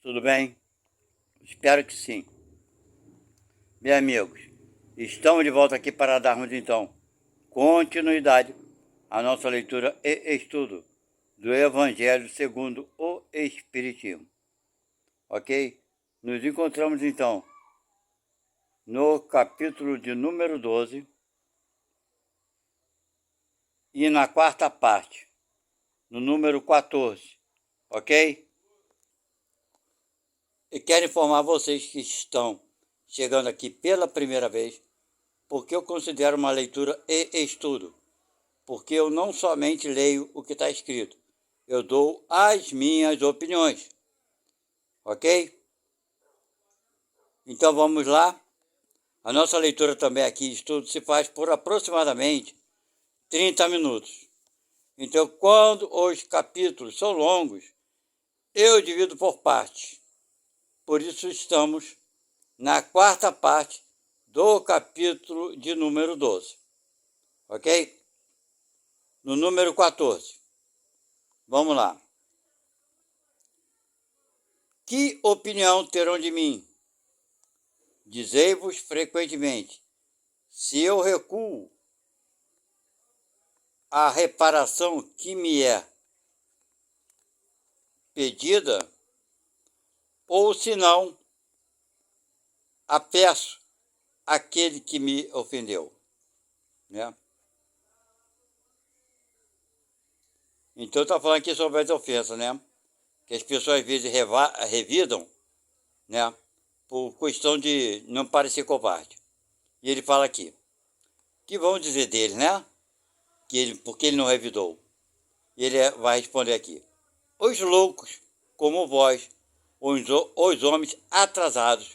Tudo bem? Espero que sim. Meus amigos, estamos de volta aqui para darmos então continuidade à nossa leitura e estudo do Evangelho segundo o Espiritismo. Ok? Nos encontramos então no capítulo de número 12 e na quarta parte, no número 14. Ok? E quero informar vocês que estão chegando aqui pela primeira vez, porque eu considero uma leitura e estudo, porque eu não somente leio o que está escrito, eu dou as minhas opiniões, ok? Então vamos lá. A nossa leitura também aqui, estudo, se faz por aproximadamente 30 minutos. Então, quando os capítulos são longos, eu divido por partes. Por isso estamos na quarta parte do capítulo de número 12. Ok? No número 14. Vamos lá. Que opinião terão de mim? Dizei-vos frequentemente, se eu recuo à reparação que me é pedida, ou se não, a peço àquele que me ofendeu. Né? Então está falando aqui sobre as ofensas, né? Que as pessoas às vezes revidam, né? Por questão de não parecer covarde. E ele fala aqui, que vão dizer dele, né? Porque ele não revidou. E ele vai responder aqui, os loucos, como vós, os homens atrasados,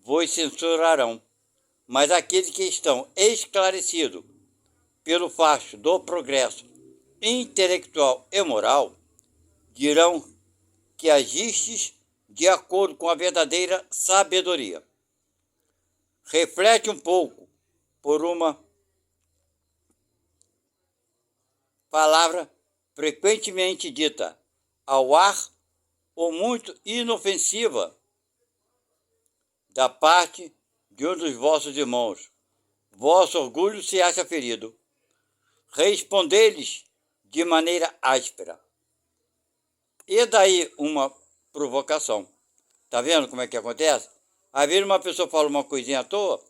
vos censurarão, mas aqueles que estão esclarecidos pelo facho do progresso intelectual e moral, dirão que agistes de acordo com a verdadeira sabedoria. Reflete um pouco por uma palavra frequentemente dita ao ar ou muito inofensiva da parte de um dos vossos irmãos. Vosso orgulho se acha ferido. Respondei-lhes de maneira áspera. E daí uma provocação. Tá vendo como é que acontece? Às vezes uma pessoa fala uma coisinha à toa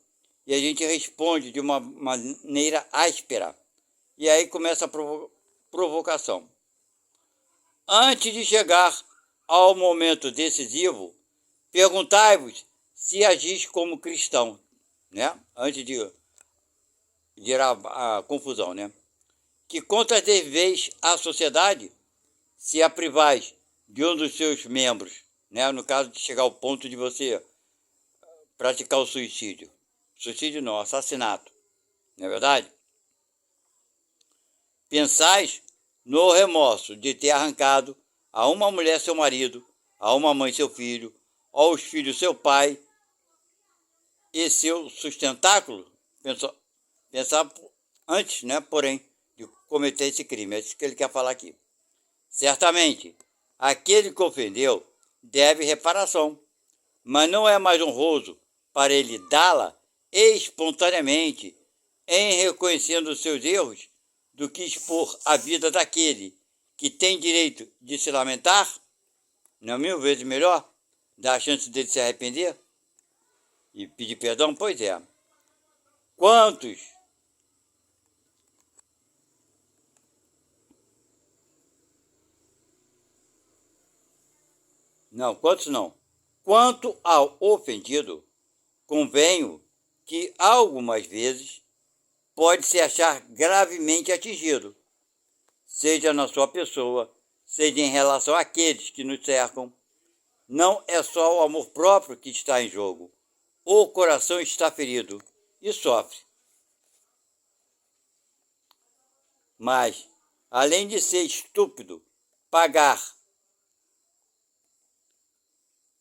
e a gente responde de uma maneira áspera. E aí começa a provocação. Antes de chegar ao momento decisivo, perguntai-vos se agis como cristão, né? Antes de gerar a confusão, né? Que contas deveis à sociedade se a privais de um dos seus membros, né? No caso de chegar ao ponto de você praticar o suicídio. Suicídio não, assassinato. Não é verdade? Pensais no remorso de ter arrancado a uma mulher seu marido, a uma mãe seu filho, aos filhos seu pai e seu sustentáculo? Pensar antes, né, porém, de cometer esse crime. É isso que ele quer falar aqui. Certamente, aquele que ofendeu deve reparação, mas não é mais honroso para ele dá-la espontaneamente, em reconhecendo os seus erros, do que expor a vida daquele que tem direito de se lamentar? Não é 1000 vezes melhor dar a chance dele se arrepender e pedir perdão? Pois é. Quantos não. Quanto ao ofendido, convenho que algumas vezes pode se achar gravemente atingido, seja na sua pessoa, seja em relação àqueles que nos cercam. Não é só o amor próprio que está em jogo. O coração está ferido e sofre. Mas, além de ser estúpido, pagar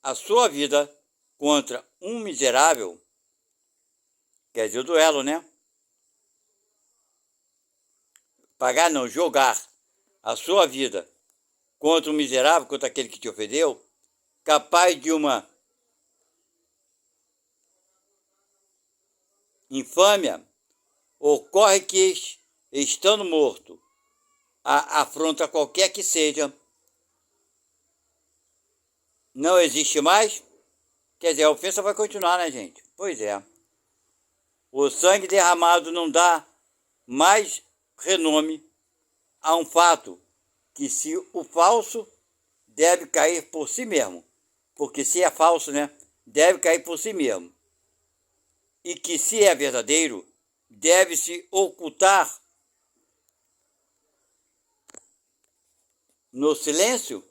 a sua vida contra um miserável, quer dizer, o duelo, né? Pagar não, jogar a sua vida contra um miserável, contra aquele que te ofendeu, capaz de uma infâmia, ocorre que, estando morto, a afronta qualquer que seja, não existe mais? Quer dizer, a ofensa vai continuar, né, gente? Pois é. O sangue derramado não dá mais renome a um fato que, se o falso, deve cair por si mesmo. Porque se é falso, né, deve cair por si mesmo. E que, se é verdadeiro, deve se ocultar no silêncio.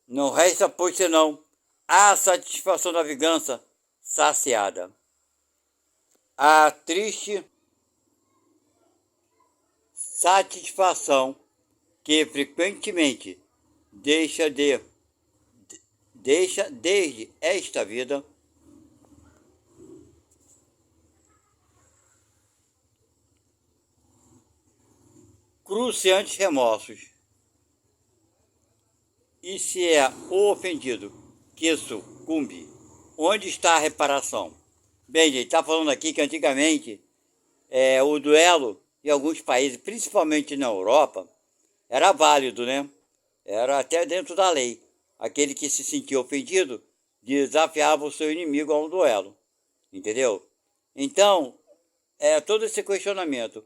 Não resta, pois, senão a satisfação da vingança saciada. A triste satisfação que frequentemente deixa desde esta vida cruciantes remorsos. E se é o ofendido que sucumbe, onde está a reparação? Bem, gente, está falando aqui que antigamente o duelo em alguns países, principalmente na Europa, era válido, né? Era até dentro da lei. Aquele que se sentia ofendido desafiava o seu inimigo a um duelo, entendeu? Então, todo esse questionamento,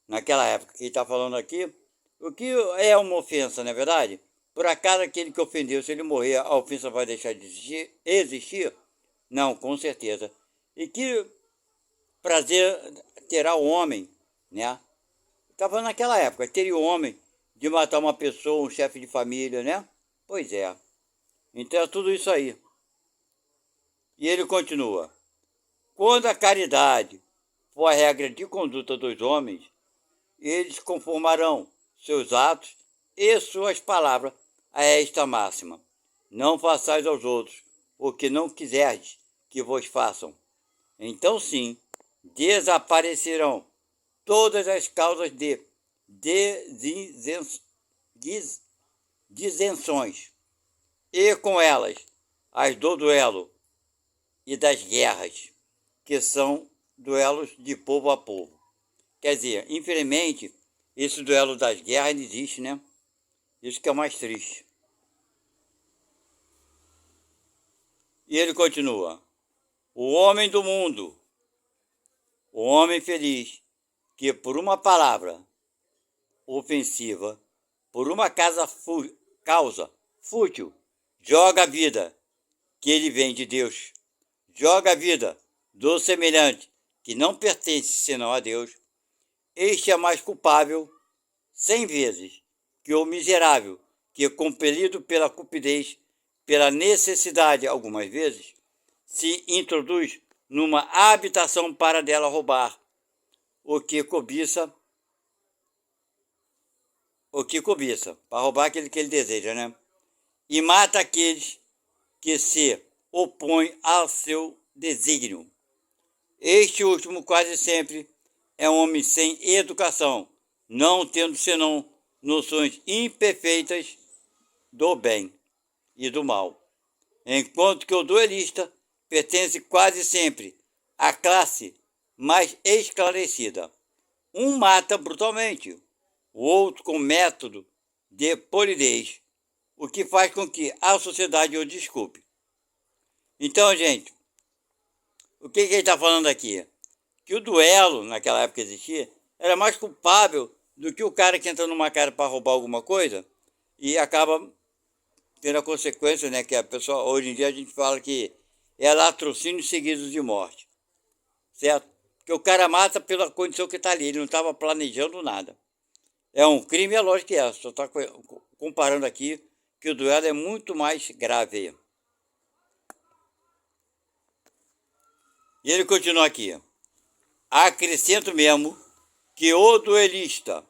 naquela época que ele está falando aqui, o que é uma ofensa, não é verdade? Por acaso aquele que ofendeu, se ele morrer, a ofensa vai deixar de existir? Não, com certeza. E que prazer terá o homem, né? Estava falando naquela época, teria o homem de matar uma pessoa, um chefe de família, né? Pois é. Então é tudo isso aí. E ele continua. Quando a caridade for a regra de conduta dos homens, eles conformarão seus atos e suas palavras a esta máxima: não façais aos outros o que não quiserdes que vos façam. Então sim, desaparecerão todas as causas de disenções, e com elas as do duelo e das guerras, que são duelos de povo a povo. Quer dizer, infelizmente, esse duelo das guerras não existe, né? Isso que é o mais triste. E ele continua: o homem do mundo, o homem feliz, que por uma palavra ofensiva, por uma causa fútil, joga a vida que ele vem de Deus, joga a vida do semelhante que não pertence senão a Deus, este é mais culpável 100 vezes que o miserável que, compelido pela cupidez, pela necessidade algumas vezes, se introduz numa habitação para dela roubar o que cobiça, para roubar aquele que ele deseja, né? E mata aqueles que se opõem ao seu desígnio. Este último quase sempre é um homem sem educação, não tendo senão noções imperfeitas do bem e do mal, enquanto que o duelista pertence quase sempre à classe mais esclarecida. Um mata brutalmente, o outro com método de polidez, o que faz com que a sociedade o desculpe. Então, gente, o que ele está falando aqui? Que o duelo, naquela época que existia, era mais culpável do que o cara que entra numa casa para roubar alguma coisa e acaba tendo a consequência, né, que a pessoa, hoje em dia a gente fala que é latrocínios seguidos de morte, certo? Porque o cara mata pela condição que está ali, ele não estava planejando nada. É um crime, é lógico que é, só está comparando aqui que o duelo é muito mais grave. E ele continua aqui: acrescento mesmo que o duelista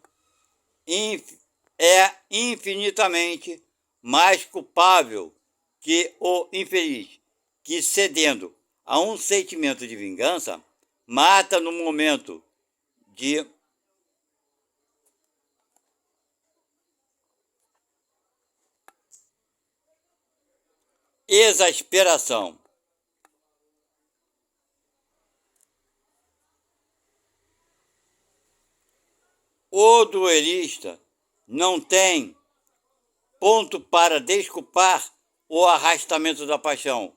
é infinitamente mais culpável que o infeliz, que, cedendo a um sentimento de vingança, mata no momento de exasperação. O duelista não tem ponto para desculpar o arrastamento da paixão,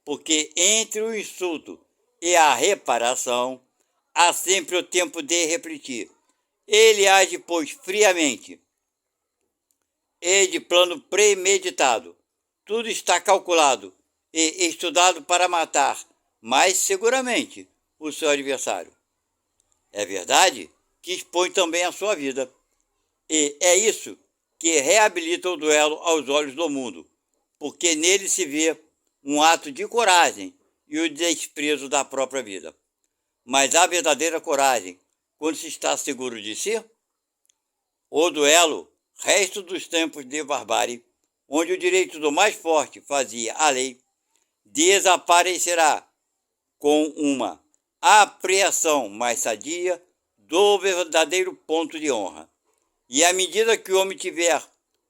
porque entre o insulto e a reparação há sempre o tempo de refletir. Ele age, pois, friamente e de plano premeditado. Tudo está calculado e estudado para matar mais seguramente o seu adversário. É verdade que expõe também a sua vida. E é isso que reabilita o duelo aos olhos do mundo, porque nele se vê um ato de coragem e o desprezo da própria vida. Mas a verdadeira coragem, quando se está seguro de si, o duelo, resto dos tempos de barbárie, onde o direito do mais forte fazia a lei, desaparecerá com uma apreensão mais sadia do verdadeiro ponto de honra. E à medida que o homem tiver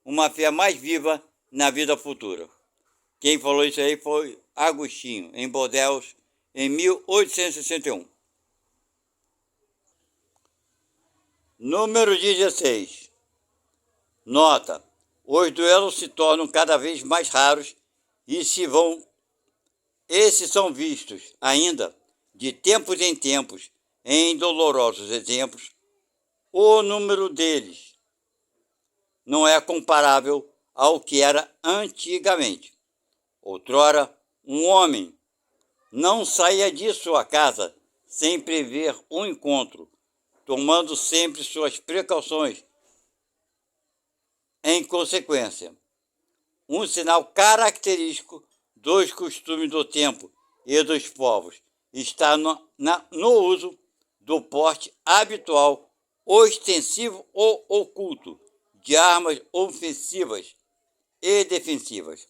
uma fé mais viva na vida futura. Quem falou isso aí foi Agostinho, em Bordeaux, em 1861. Número 16. Nota: os duelos se tornam cada vez mais raros e esses são vistos ainda de tempos em tempos em dolorosos exemplos. O número deles não é comparável ao que era antigamente. Outrora, um homem não saía de sua casa sem prever um encontro, tomando sempre suas precauções. Em consequência, um sinal característico dos costumes do tempo e dos povos está no uso do porte habitual, ostensivo ou oculto de armas ofensivas e defensivas.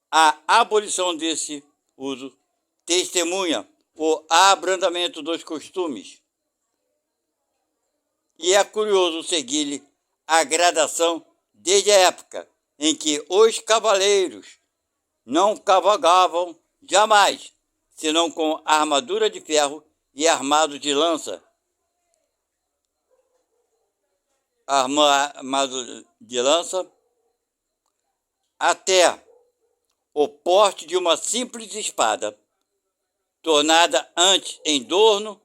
A abolição desse uso testemunha o abrandamento dos costumes. E é curioso seguir-lhe a gradação desde a época em que os cavaleiros não cavalgavam jamais, senão com armadura de ferro e armado de lança. Armado de lança, até o porte de uma simples espada, tornada antes em dorno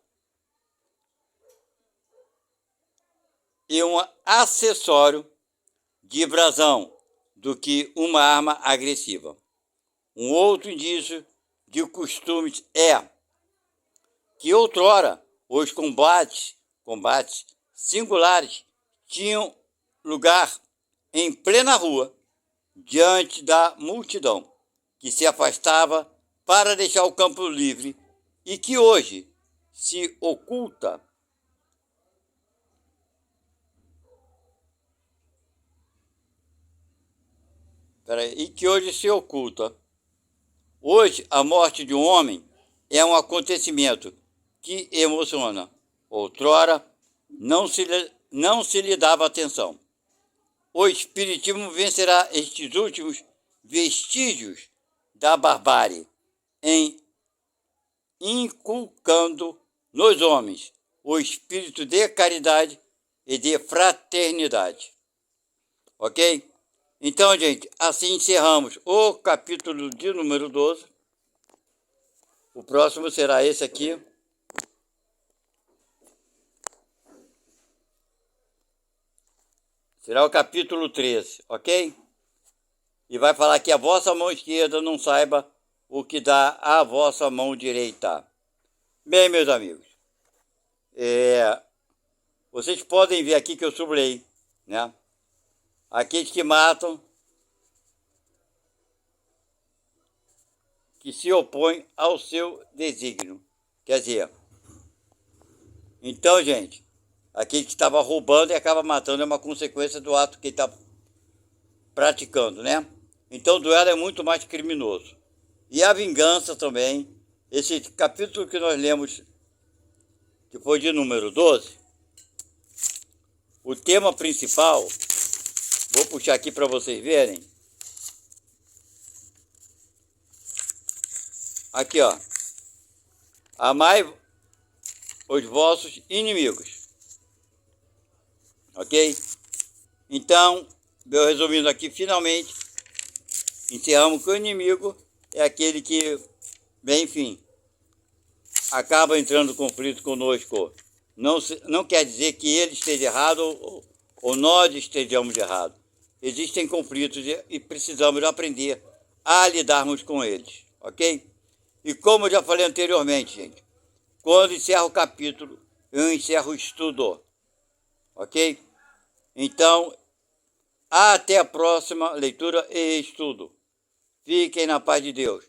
e um acessório de brasão do que uma arma agressiva. Um outro indício de costumes é que outrora os combates singulares tinham lugar em plena rua, diante da multidão, que se afastava para deixar o campo livre e que hoje se oculta Hoje, a morte de um homem é um acontecimento que emociona. Outrora, não se lhe dava atenção. O Espiritismo vencerá estes últimos vestígios da barbárie em inculcando nos homens o espírito de caridade e de fraternidade. Ok? Então, gente, assim encerramos o capítulo de número 12. O próximo será esse aqui. Será o capítulo 13, ok? E vai falar que a vossa mão esquerda não saiba o que dá a vossa mão direita. Bem, meus amigos, vocês podem ver aqui que eu sublei, né? Aqueles que matam, que se opõem ao seu desígnio. Quer dizer, então, gente, aquele que estava roubando e acaba matando é uma consequência do ato que ele está praticando, né? Então, o duelo é muito mais criminoso. E a vingança também, esse capítulo que nós lemos, que foi de número 12, o tema principal, vou puxar aqui para vocês verem, Aqui, ó. Amai os vossos inimigos. Ok? Então, eu resumindo aqui, finalmente, encerramos que o inimigo é aquele que, bem, enfim, acaba entrando em conflito conosco. Não quer dizer que ele esteja errado ou nós estejamos errados. Existem conflitos e precisamos aprender a lidarmos com eles, ok? E como eu já falei anteriormente, gente, quando encerro o capítulo, eu encerro o estudo, ok? Então, até a próxima leitura e estudo. Fiquem na paz de Deus.